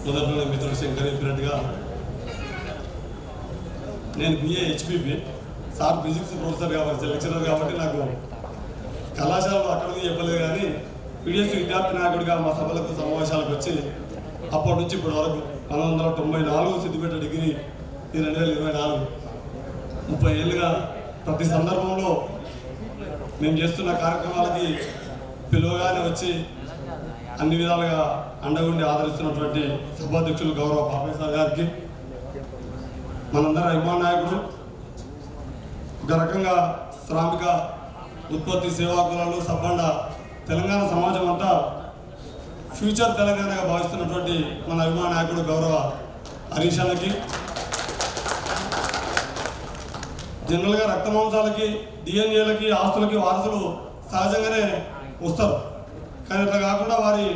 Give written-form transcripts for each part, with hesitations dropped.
మొదట్లో మిత్రుడు శంకర్ చెప్పినట్టుగా నేను BA HPP sir physics professor కాబట్టి లెక్చరర్ కాబట్టి నాకు కళాశాలలో అక్కడికి చెప్పలేదు కానీ పిడిఎస్ విద్యార్థి నాయకుడిగా మా సభలకు సమావేశాలకు వచ్చి అప్పటి నుంచి ఇప్పటి వరకు 1994 సిద్దిపేట డిగ్రీ 2024 30 ఏళ్ళుగా ప్రతి సందర్భంలో మేము చేస్తున్న కార్యక్రమాలకి పిలువగానే వచ్చి అన్ని విధాలుగా అండగుండి ఆదరిస్తున్నటువంటి సభాధ్యక్షులు గౌరవ పాపయ్య సార్ గారికి, మనందరం అభిమాన నాయకుడు, ఒక రకంగా శ్రామిక ఉత్పత్తి సేవా కులాలు సబ్బండ తెలంగాణ సమాజం అంతా ఫ్యూచర్ తెలంగాణగా భావిస్తున్నటువంటి మన అభిమాన నాయకుడు గౌరవ హరీష్ అన్నకి, జనరల్గా రక్త మాంసాలకి డిఎన్ఏలకి ఆస్తులకి వారసులు సహజంగానే వస్తారు. కానీ ఇట్లా కాకుండా వారి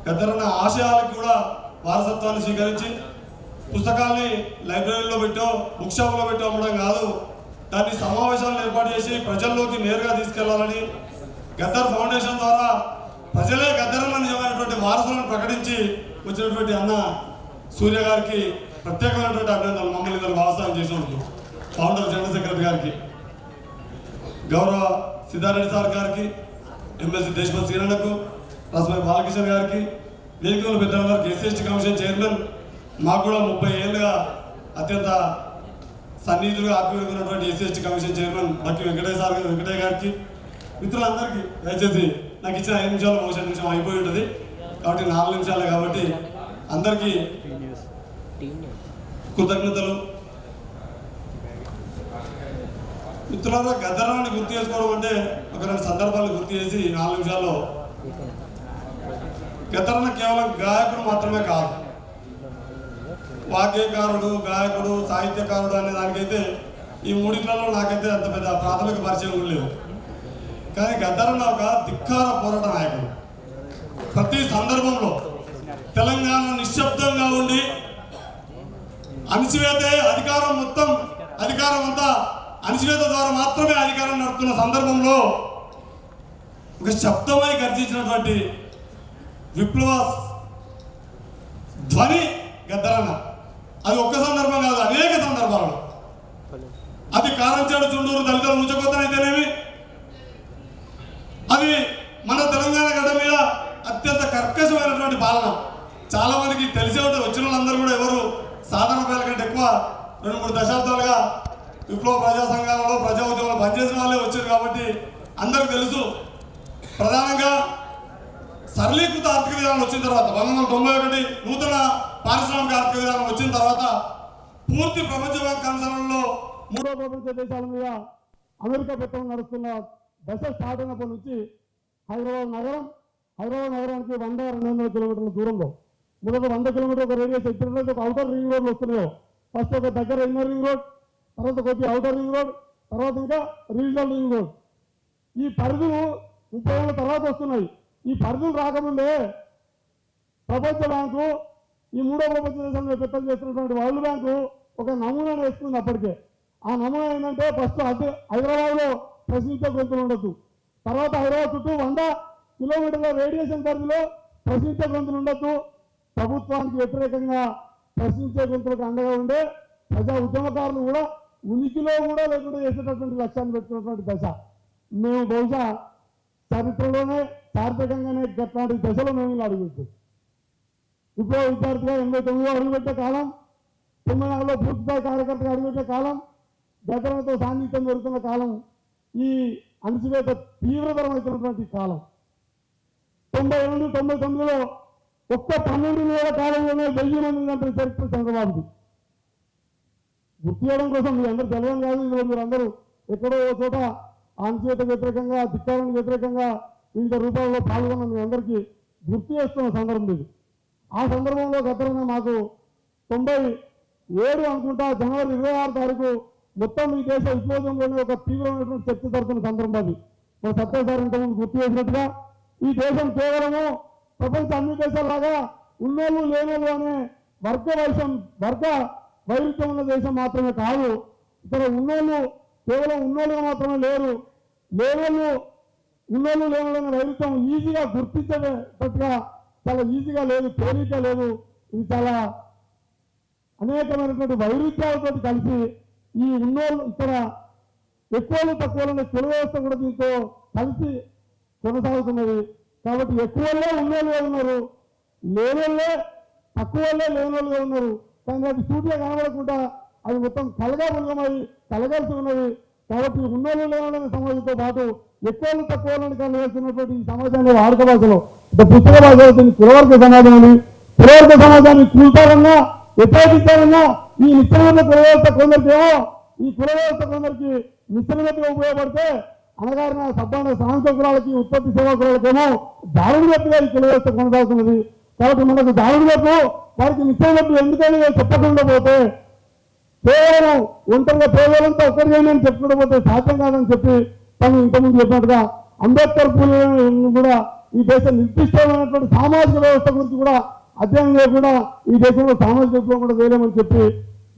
పెద్దరన్న ఆశయాలకి కూడా వారసత్వాన్ని స్వీకరించి పుస్తకాల్ని లైబ్రరీలో పెట్టో బుక్ షాప్లో పెట్టో అమ్మడం కాదు, దాన్ని సమావేశాలను ఏర్పాటు చేసి ప్రజల్లోకి నేరుగా తీసుకెళ్లాలని గద్దర్ ఫౌండేషన్ ద్వారా ప్రజలే గద్దరన్న నిజమైనటువంటి వారసులను ప్రకటించి వచ్చినటువంటి అన్న సూర్య గారికి ప్రత్యేకమైనటువంటి అభినందనలు. మమ్మల్ని ఇద్దరు వ్యవసాయం చేసినందుకు ఫౌండర్ జనరల్ సెక్రటరీ గారికి, గౌరవ సిద్ధారెడ్డి సార్ గారికి, ఎమ్మెల్సీ దేశపతి శ్రీరన్నకు, రాష్ట్రపతి బాలకిషన్ గారికి, వేదికల పెద్దలందరికీ, ఎస్సీ కమిషన్ చైర్మన్, మాకు కూడా 30 ఏళ్ళుగా అత్యంత సన్నిహితులుగా ఆత్మీయున్నటువంటి ఎస్సీ కమిషన్ చైర్మన్ బట్టి వెంకటయ్య గారికి, మిత్రులందరికీ దయచేసి నాకు ఇచ్చిన 5 నిమిషాలు 1 నిమిషం అయిపోయి ఉంటుంది కాబట్టి 4 నిమిషాలే కాబట్టి అందరికీ కృతజ్ఞతలు. మిత్రులారా, గద్దరాన్ని గుర్తు చేసుకోవడం అంటే ఒక 2 సందర్భాలు గుర్తు చేసి 4 నిమిషాల్లో, గద్దరన్న కేవలం గాయకుడు మాత్రమే కాదు, వాద్యకారుడు, గాయకుడు, సాహిత్యకారుడు అనే దానికైతే ఈ మూడింట్లలో నాకైతే అంత పెద్ద ప్రాథమిక పరిచయం లేదు. కానీ గద్దరన్న ఒక ధిక్కార పోరాట నాయకుడు. ప్రతి సందర్భంలో తెలంగాణ నిశ్శబ్దంగా ఉండి అణిచివేతే అధికారం అంతా అణిచివేత ద్వారా మాత్రమే అధికారం నడుపుతున్న సందర్భంలో ఒక శబ్దమై గర్జించినటువంటి విప్లవ ధ్వని గద్దరన్న. అది ఒక్క సందర్భం కాదు, అనేక సందర్భాలలో. అది కారంచేడు, చుండూరు, దళితుల ఉంచకోతనైతేనేమి, అది మన తెలంగాణ గడ్డ మీద అత్యంత కర్కశమైనటువంటి పాలన. చాలా మందికి తెలిసే ఉంటుంది, వచ్చిన వాళ్ళందరూ కూడా ఎవరు సాధారణ ప్రజల కంటే ఎక్కువ 2-3 దశాబ్దాలుగా విప్లవ ప్రజా సంఘాలలో ప్రజా ఉద్యమంలో పనిచేసిన వాళ్ళే వచ్చారు కాబట్టి అందరికి తెలుసు. ప్రధానంగా సరళీకృత ఆర్థిక విధానం వచ్చిన తర్వాత 1991 నూతన పారిశ్రామిక ఆర్థిక విధానం వచ్చిన తర్వాత పూర్తి ప్రపంచ బ్యాంక్ అనుసరణలో 3వ ప్రపంచ దేశాల మీద అమెరికా పెట్టుబడి నడుస్తున్న దశ స్టార్ట్ అయినప్పటి నుంచి హైదరాబాద్ నగరానికి 100-200 కిలోమీటర్ల దూరంలో మొదట 100 కిలోమీటర్ ఒక రేడియస్ ఎక్కినట్లయితే ఒక అవుటర్ రింగ్ రోడ్లు వస్తున్నాయో, ఫస్ట్ ఒక దగ్గర ఇన్నర్ రింగ్ రోడ్, తర్వాత కొద్దిగా అవుటర్ రింగ్ రోడ్, తర్వాత ఇంకా రీజనల్ రింగ్ రోడ్. ఈ పరిధులు 30 ఏళ్ళ తర్వాత వస్తున్నాయి. ఈ పరిధులు రాకముందే ప్రపంచ బ్యాంకు, ఈ 3వ ప్రపంచ దేశంలో పెద్దలు చేస్తున్నటువంటి వరల్డ్ బ్యాంకు ఒక నమూనాను వేసుకుంది. అప్పటికే ఆ నమూనా ఏంటంటే ఫస్ట్ హైదరాబాద్లో ప్రశ్నించే గొంతులు ఉండొద్దు, తర్వాత హైదరాబాద్ చుట్టూ 100 కిలోమీటర్ల రేడియేషన్ పరిధిలో ప్రశ్నించే గొంతులు ఉండొద్దు, ప్రభుత్వానికి వ్యతిరేకంగా ప్రశ్నించే గొంతులకు అండగా ఉండే ప్రజా ఉద్యమకారులు కూడా ఉనికిలో కూడా లేకుండా చేసేటటువంటి లక్ష్యాన్ని పెట్టుకున్నటువంటి దశ. మేము బహుశా చరిత్రలోనే చారిత్రకంగానే అట్లాంటి దశలో మేము ఇలా అడుగుతాం. ఇప్పుడు విద్యార్థిగా 89లో అడుగుపెట్టే కాలం, 94లో పూర్తిస్థాయి కార్యకర్తగా అడుగుపెట్టే కాలం, గద్దరన్నతో సాన్నిధ్యం జరుగుతున్న కాలం, ఈ అణచివేత తీవ్రతరమైనటువంటి కాలం. 98-99లో ఒక్క 12 నెలల కాలంలోనే 1000 మంది అంటే చరిత్ర చంద్రబాబుది. గుర్తు చేయడం కోసం మీ అందరూ తెలవడం కాదు, ఇందులో మీరు అందరూ ఎక్కడో చోట అణచివేత వ్యతిరేకంగా, ధిక్కారానికి వ్యతిరేకంగా వివిధ రూపాల్లో పాల్గొన్న మీ అందరికీ గుర్తు చేస్తున్న సందర్భం ఇది. ఆ సందర్భంలో గద్దరన్న మాకు 97 అనుకుంటా జనవరి 26 తారీఖు మొత్తం ఈ దేశ విప్లవంలోనే ఒక తీవ్రమైనటువంటి చర్చ జరుగుతున్న సందర్భం అది. మన సత్యసారి ఇంతకుముందు గుర్తు చేసినట్టుగా ఈ దేశం కేవలము ప్రపంచ అన్ని దేశాలలాగా ఉన్నోళ్ళు లేనోళ్ళు అనే వర్గ వైరుధ్యం ఉన్న దేశం మాత్రమే కాదు. ఇక్కడ ఉన్నోళ్ళు కేవలం ఉన్నోళ్ళుగా మాత్రమే లేరు, లేనోళ్ళు ఉన్నోళ్ళు లేనోళ్ళని వైరుధ్యం ఈజీగా గుర్తించేటట్టుగా చాలా ఈజీగా లేదు, తేలిక లేదు. ఇది చాలా అనేకమైనటువంటి వైరుధ్యాలతో కలిసి ఈ ఉన్నోళ్ళు ఇక్కడ ఎక్కువలు తక్కువలు కుల వ్యవస్థ కూడా దీంతో కలిసి కొనసాగుతున్నది. కాబట్టి ఎక్కువల్లో ఉన్నోళ్ళుగా ఉన్నారు, లేనోళ్ళే తక్కువల్లో లేనోళ్ళుగా ఉన్నారు. కానీ అది సూటిగా కనబడకుండా అది మొత్తం కలగాబులమై కలగాల్సి ఉన్నది. కాబట్టి ఉన్నోళ్ళు లేనోళ్ళ సమాజంతో పాటు ఎక్కువలు తక్కువలను కలిగిస్తున్నటువంటి ఈ సమాజాన్ని వాడుక భాషలో పుస్తక భాషలో దీన్ని కులవర్గ సమాజం అని, కులవర్గ సమాజాన్ని కూల్చాలన్నా వ్యతిరేకించాలన్నా ఈ నిశ్చలమైన కుల వ్యవస్థ కొందరికేమో ఈ కుల వ్యవస్థ కొందరికి నిశ్చలతగా ఉపయోగపడితే అనగారిన సబ్బాన సాంఘిక కులాలకి ఉత్పత్తి సేవా కులాలకేమో దారుణ్యతగా ఈ కుల వ్యవస్థ కొనసాగుతున్నది. కాబట్టి మనకు దారుణ్యతలు వారికి నిశ్చలతలు ఎందుకని చెప్పకుండా పోతే కేవలం ఒంటరిగా పేదలంతా ఒక్కరి చేయని చెప్పుకుంటూ పోతే సాధ్యం కాదని చెప్పి తను ఇంతకుముందు చెప్పినట్టుగా అంబేద్కర్ పూలను కూడా ఈ దేశం నిర్దిష్టమైనటువంటి సామాజిక వ్యవస్థ గురించి కూడా అధ్యయనం చేయకుండా ఈ దేశంలో సామాజిక విప్లవం కూడా వేయలేమని చెప్పి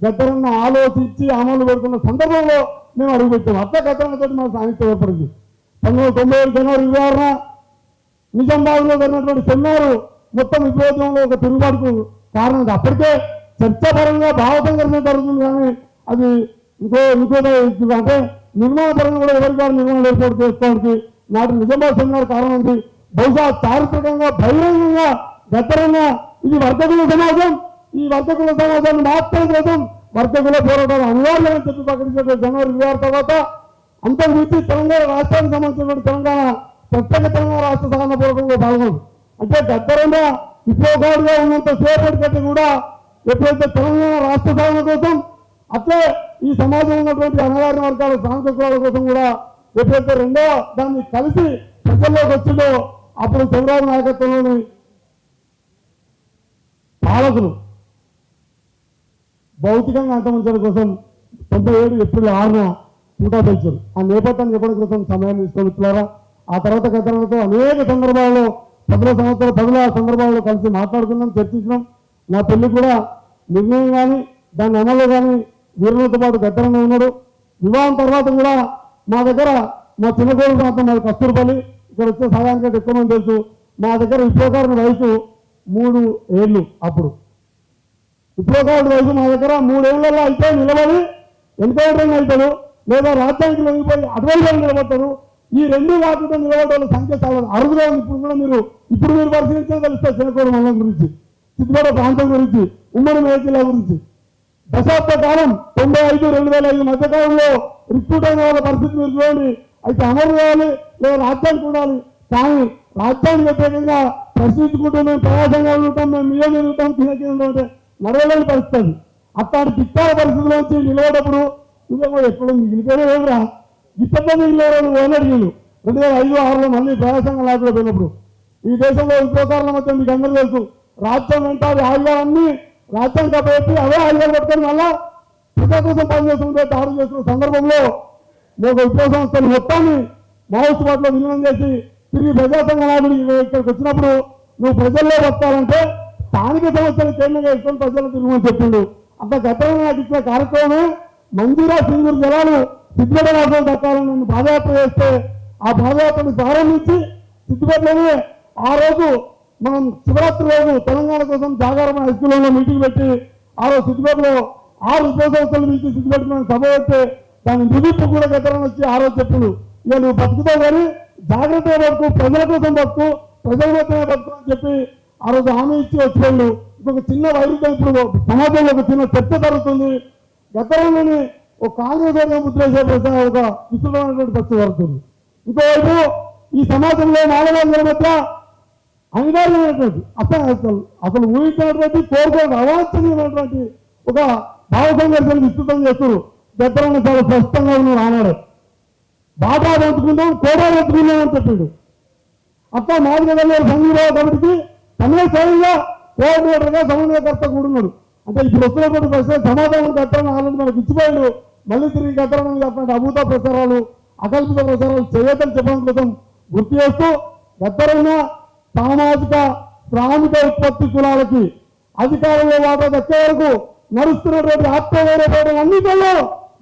గద్దరన్న ఆలోచించి అమలు పెడుతున్న సందర్భంలో మేము అడుగుపెట్టాము. అట్లా గద్దరన్నతో మన సాహిత్యం ఏర్పడింది. 1997 జనవరి 26న నిజామాబాద్లో జరిగినటువంటి సెమినారు మొత్తం విప్లవోద్యమంలో ఒక తిరుగుబాటుకు కారణం. అప్పటికే చర్చాపరంగా భావ సంఘర్షణ జరుగుతుంది, కానీ అది ఇంకో అంటే నిర్మాణపరంగా కూడా ఎవరికి వారు నిర్మాణం ఏర్పాటు చేసుకోవడానికి నాటి నిజామాబాద్ సెమినార్ కారణం ఉంది. బహుశా చారిత్రకంగా బహిరంగంగా గద్దరన్న ఇది వర్తకుల సమాజం, ఈ వర్తకుల సమాజాన్ని మాత్రం కోసం వర్తకుల పోరాటాలు అనివార్యమని చెప్పి ప్రకటించిన జనవరి 26 తర్వాత అంతకు మించి తెలంగాణ రాష్ట్రానికి సంబంధించినటువంటి తెలంగాణ ప్రత్యేక తెలంగాణ రాష్ట్ర సహన పోరాటంలో పాల్గొంది. అంటే గద్దరన్న విప్లవకారుడుగా ఉన్నంత సేపటి కంటే కూడా ఎప్పుడైతే తెలంగాణ రాష్ట్ర సహన కోసం అట్లే ఈ సమాజంలో ఉన్నటువంటి అణగారిన వర్గాల సాంస్కృతిక కోసం కూడా ఎప్పుడైతే రెండో దాన్ని కలిసి ప్రజల్లోకి వచ్చిందో అప్పుడు చంద్రబాబు నాయకత్వంలోని పాలకులు భౌతికంగా అంతమంచడం కోసం 97 ఏప్రిల్ 6న పూటా పెంచారు. ఆ నేపథ్యాన్ని చెప్పడం కోసం సమయాన్ని తీసుకొచ్చారా. ఆ తర్వాత గతంలో అనేక సందర్భాల్లో పదుల సందర్భాల్లో కలిసి మాట్లాడుకున్నాం, చర్చించినాం. నా పెళ్లి కూడా నిర్ణయం కానీ దాని అమలు కానీ వీరులతో పాటు గద్దరన్న ఉన్నాడు. వివాహం తర్వాత కూడా మా దగ్గర మా చిన్నకోడు ప్రాంతం మాది కస్తూరుపల్లి, ఇక్కడ వచ్చే సగానికంటే ఎక్కువ మంది తెలుసు. మా దగ్గర విప్లవకారుని వయసు 3 ఏళ్ళు. అప్పుడు విప్లవకారుడి వయసు మా దగ్గర 3 ఏళ్లలో అయితే నిలబడి ఎన్కౌంటర్ని అవుతాడు, లేదా రాజ్యానికి లొంగిపోయి అడ్వైజర్ నిలబడతారు. ఈ 2 వాటితో నిలబడే సంఖ్య చాలా అరుదుగా ఉంది. ఇప్పుడు మీరు పరిశీలించడం తెలుస్తారు చిన్నకోడు మండలం గురించి, సిద్దిపేట ప్రాంతం గురించి, ఉమ్మడి మేజిల్లా గురించి. దశాబ్ద కాలం 95-2005 మధ్యకాలంలో రిక్రూట్ అయిన వాళ్ళ పరిస్థితి మీరు చూడండి. అయితే అమలు కావాలి లేదా రాజ్యానికి ఉండాలి, కానీ రాజ్యానికి వ్యతిరేకంగా ప్రశ్నించుకుంటూ మేము ప్రయాసంగా ఉంటాం, మేము మీద ఉంటాం, కింద అంటే నడవలేని పరిస్థితి. అట్లాంటి పిక్కాల పరిస్థితుల్లో వచ్చి నిలబడప్పుడు నువ్వేమో ఎప్పుడు మిగిలిపోయినా ఏమిరా ఇప్పట్లో మిగిలిన ఓనర్లు 2005-6లో మళ్ళీ ప్రయాసంగా లాభలో పోయినప్పుడు ఈ దేశంలో విప్లవకారుల మధ్య మీకు అందరూ తెలుసు. రాజ్యం వెంటాడి ఆయుధాలన్నీ రాజ్యానికి అప్పచెప్పి అవే ఆయుధాలు పట్టుకొని మళ్ళా ప్రజల కోసం పనిచేస్తుంటే దాడులు చేస్తున్న సందర్భంలో మేము విప్లవ సంస్థలు మొత్తాన్ని మావోయిస్టు పార్టీలో విలీనం చేసి తిరిగి ప్రజాసంఘ నాయకుడు ఇక్కడికి వచ్చినప్పుడు నువ్వు ప్రజల్లో వస్తారంటే స్థానిక సమస్యలు కేంద్రంగా ఇష్టం ప్రజలు తిరుగుమని చెప్పిండు. అట్లా గతంలో నాకు ఇచ్చిన కార్యక్రమమే మంజూరా సింగూరు జలాలు సిద్దిపేట రాష్ట్రం దక్కాలని నన్ను పాదయాత్ర చేస్తే ఆ పాదయాత్రను ప్రారంభించి సిద్దిపేటలోనే ఆ రోజు మనం శివరాత్రి రోజు తెలంగాణ కోసం జాగారం హై స్కూల్లో మీటింగ్ పెట్టి ఆ రోజు సిద్దిపేటలో 6 విప్లవ సంస్థలు మించి సిద్దిపేట సభ పెడితే దాని ముగింపు కూడా గతం వచ్చి ఆ రోజు చెప్పుడు ఇక నువ్వు బతుకుతావు కానీ జాగ్రత్తగా బతుకు, ప్రజల కోసం బతుకు, ప్రజల మధ్యనే బతుకు అని చెప్పి ఆ రోజు హామీ ఇచ్చి వచ్చిపోయిండు. ఇంకొక చిన్న వైరుధ్యం ఇప్పుడు సమాజంలో ఒక చిన్న చర్చ జరుగుతుంది. గతంలోని ఒక కాంగ్రెస్ వర్గం ముద్రేసే ఒక విస్తృతమైనటువంటి పరిస్థితి జరుగుతుంది. ఇంకోవైపు ఈ సమాజంలో మానవాళుల మధ్య అనివార్యమైనటువంటి అసలు ఊహించినటువంటి కోరుకోవడం అవాంఛనీయమైనటువంటి ఒక భావ సంఘర్షణ విస్తృతం చేస్తారు. గద్దరన్న చాలా స్పష్టంగా నువ్వు ఆనాడు బాగా బతుకుందాం, కోడా బతుకుందాం అని చెప్పాడు. అట్లా మాదిగల్లో సంఘీరావు కమిటీకి తనే స్వయంగా కోఆర్డినేటర్గా సమన్వయకర్త కూడున్నాడు. అంటే ఇప్పుడు వస్తున్నటువంటి ప్రశ్న సమాధానం గద్దరన్న ఆల్రెడీ మనకు ఇచ్చిపోయాడు. మళ్ళీ తిరిగి గద్దరన్న చెప్పినట్టు అభూత ప్రచారాలు, అకల్పిత ప్రచారాలు చేయొద్దని చెప్పడం కోసం గుర్తు చేస్తూ గద్దరన్న సామాజిక శ్రామిక ఉత్పత్తి కులాలకి అధికారంలో వాటా దక్కే వరకు నడుస్తున్నటువంటి ఆత్మగౌరవ పోరాటం అన్నిటిలో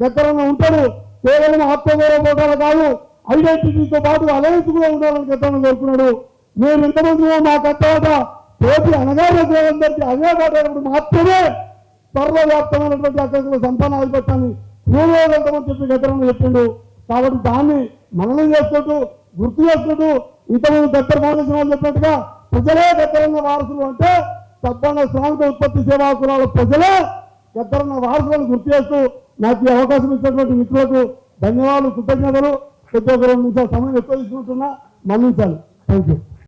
గద్దరన్న ఉంటాడు. కేవలం ఆత్మగౌరవ పోరాటాలు కాదు, ఐడెంటిటీతో పాటు అలయన్స్ కూడా ఉండాలని గద్దరన్న కోరుకున్నాడు. మేము ఎంతమంది మా కర్తవ్యత తోటి అనగారినందరికీ అదే మాట్లాడినప్పుడు మాత్రమే సర్వవ్యాప్తమైనటువంటి అక్కడ సంతానాధిపత్యాన్ని పూర్వవంతమని చెప్పి గతంలో చెప్పిండు. కాబట్టి దాన్ని మననం చేసుకుంటూ గుర్తు చేసుకుంటూ ఇంతమంది దగ్గర ఫౌండేషన్ వాళ్ళు చెప్పినట్టుగా ప్రజలే గద్దరన్న వారసులు అంటే సబ్బన్న శ్రామిక ఉత్పత్తి సేవా కులాల ప్రజలే గద్దరన్న వారసులను గుర్తు చేస్తూ నాకు ఈ అవకాశం ఇచ్చినటువంటి మిత్రులకు ధన్యవాదాలు, కృతజ్ఞతలు. కొద్దిగా 2 నిమిషాల సమయం ఎక్కువ తీసుకుంటున్నా, మన్నించాలి. Thank you.